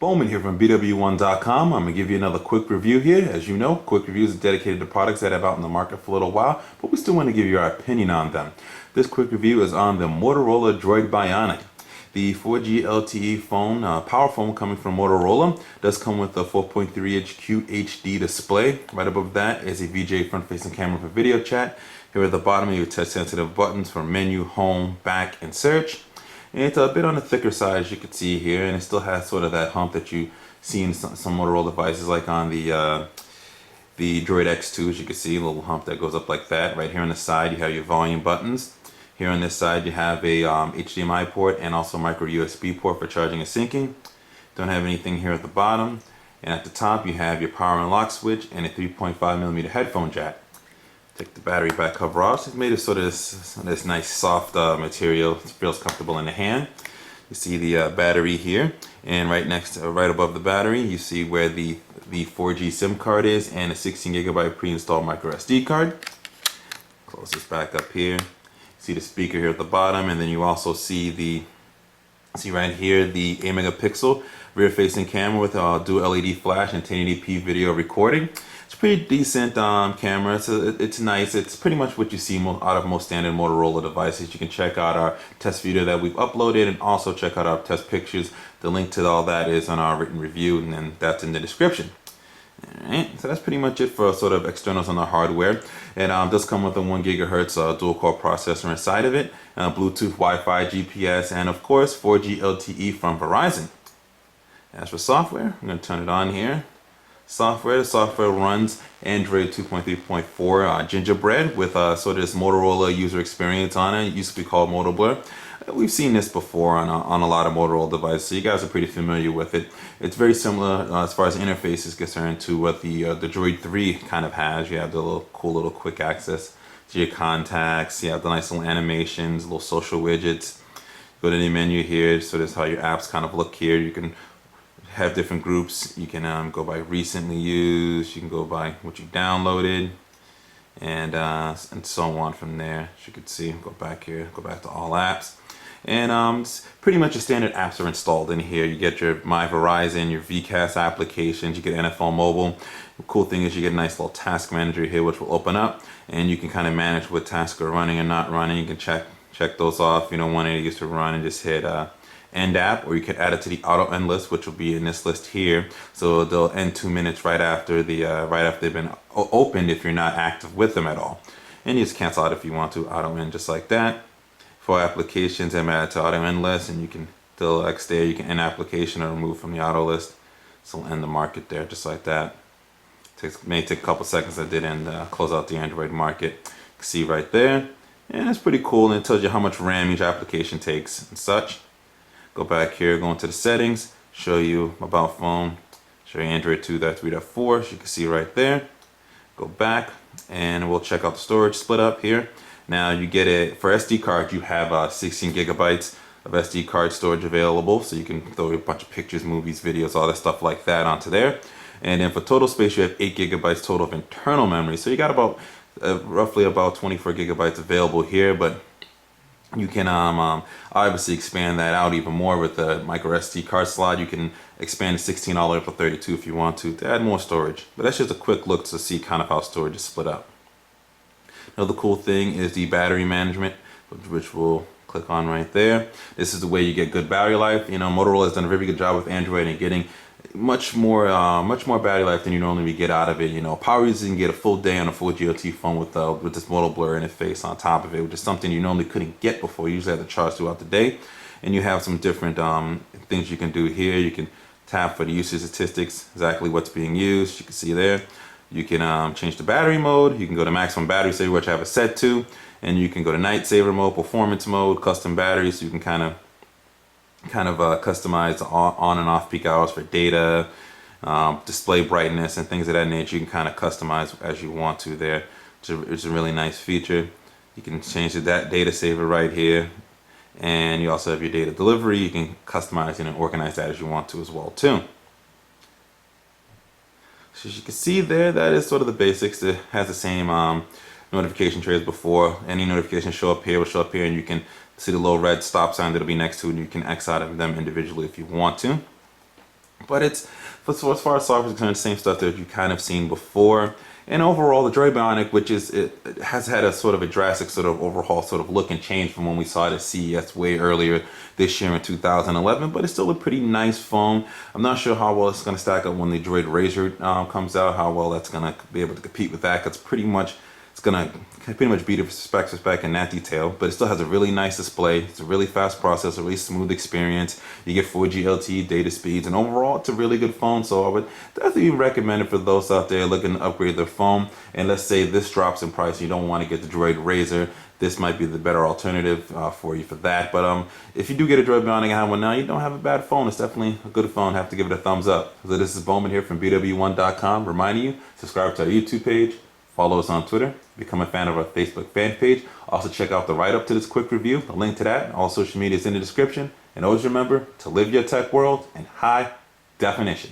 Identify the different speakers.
Speaker 1: Bowman here from BWOne.com. I'm going to give you another quick review here. As you know, quick reviews are dedicated to products that have out in the market for a little while, but we still want to give you our opinion on them. This quick review is on the Motorola DROID Bionic. The 4G LTE phone, power phone coming from Motorola, does come with a 4.3-inch QHD display. Right above that is a VGA front-facing camera for video chat. Here at the bottom, you have touch-sensitive buttons for menu, home, back, and search. And it's a bit on the thicker side, as you can see here, and it still has sort of that hump that you see in some Motorola devices, like on the DROID X2, as you can see, a little hump that goes up like that. Right here on the side, you have your volume buttons. Here on this side, you have a HDMI port and also micro USB port for charging and syncing. Don't have anything here at the bottom. And at the top, you have your power and lock switch and a 3.5mm headphone jack. Take the battery back cover off. It's made of sort of this nice soft material. It feels comfortable in the hand. You see the battery here, and right above the battery, you see where the 4G SIM card is and a 16GB pre-installed micro SD card. Close this back up here. See the speaker here at the bottom, and then you also see right here the 8 megapixel rear-facing camera with a dual LED flash and 1080p video recording. It's a pretty decent camera. It's nice. It's pretty much what you see out of most standard Motorola devices. You can check out our test video that we've uploaded and also check out our test pictures. The link to all that is on our written review, and then that's in the description. Alright, so that's pretty much it for sort of externals on the hardware. It does come with a 1 GHz dual-core processor inside of it, Bluetooth, Wi-Fi, GPS, and of course 4G LTE from Verizon. As for software, I'm going to turn it on here. The software runs Android 2.3.4 Gingerbread with sort of this Motorola user experience on it. It used to be called MOTOBLUR. We've seen this before on a lot of Motorola devices, so you guys are pretty familiar with it. It's very similar as far as interface is concerned to what the DROID 3 kind of has. You have the cool little quick access to your contacts. You have the nice little animations, little social widgets. Go to the menu here, so that's how your apps kind of look here. You can have different groups. You can go by recently used. You can go by what you downloaded, and so on from there. As you can see, go back here, go back to all apps. And pretty much your standard apps are installed in here. You get your My Verizon, your VCast applications, you get NFL Mobile. The cool thing is you get a nice little task manager here, which will open up, and you can kind of manage what tasks are running and not running. You can check those off. You don't want any of these to run, and just hit end app, or you can add it to the auto end list, which will be in this list here. So they'll end 2 minutes right after they've been opened if you're not active with them at all. And you just cancel out if you want to, auto end just like that. For applications, I'm added to auto end list, and you can select there. You can end application or remove from the auto list. So we'll end the market there just like that. May take a couple seconds. I did end close out the Android market. You can see right there, and it's pretty cool. And it tells you how much RAM each application takes and such. Go back here, go into the settings, show you about phone, show you Android 2.3.4, as you can see right there. Go back, and we'll check out the storage split up here. Now you get it for SD card. You have 16 gigabytes of SD card storage available, so you can throw a bunch of pictures, movies, videos, all that stuff like that onto there. And then for total space, you have 8 gigabytes total of internal memory. So you got about roughly about 24 gigabytes available here, but you can obviously expand that out even more with the micro SD card slot. You can expand to 16 all the way up to 32 if you want to add more storage. But that's just a quick look to see kind of how storage is split up. Another cool thing is the battery management, which we'll click on right there. This is the way you get good battery life. You know, Motorola has done a very good job with Android and getting much more battery life than you normally get out of it. You know, power users can get a full day on a full GLT phone with this MOTOBLUR interface on top of it, which is something you normally couldn't get before. You usually have to charge throughout the day. And you have some different things you can do here. You can tap for the usage statistics, exactly what's being used. You can see there. You can change the battery mode. You can go to maximum battery saver, which I have it set to, and you can go to night saver mode, performance mode, custom batteries. So you can kind of customize on and off peak hours for data, display brightness, and things of that nature. You can kind of customize as you want to there. It's a really nice feature. You can change that data saver right here, and you also have your data delivery. You can customize it and organize that as you want to as well too. So as you can see there, that is sort of the basics. It has the same notification tray as before. Any notifications show up here will show up here, and you can see the little red stop sign that'll be next to it, and you can X out of them individually if you want to. But it's, so as far as software is concerned, same stuff that you've kind of seen before. And overall, the DROID Bionic, which is, it has had a sort of a drastic sort of overhaul sort of look and change from when we saw it at CES way earlier this year in 2011, but it's still a pretty nice phone. I'm not sure how well it's going to stack up when the DROID Razor comes out, how well that's going to be able to compete with that, because it's going to pretty much beat it spec for spec in that detail, but it still has a really nice display. It's a really fast processor, really smooth experience. You get 4G LTE data speeds, and overall, it's a really good phone. So I would definitely recommend it for those out there looking to upgrade their phone. And let's say this drops in price, you don't want to get the DROID Razor. This might be the better alternative for you for that. But if you do get a DROID Bionic and have one now, you don't have a bad phone. It's definitely a good phone. Have to give it a thumbs up. So this is Bowman here from BWOne.com, reminding you, subscribe to our YouTube page, follow us on Twitter, become a fan of our Facebook fan page. Also check out the write-up to this quick review. The link to that and all social media is in the description. And always remember to live your tech world in high definition.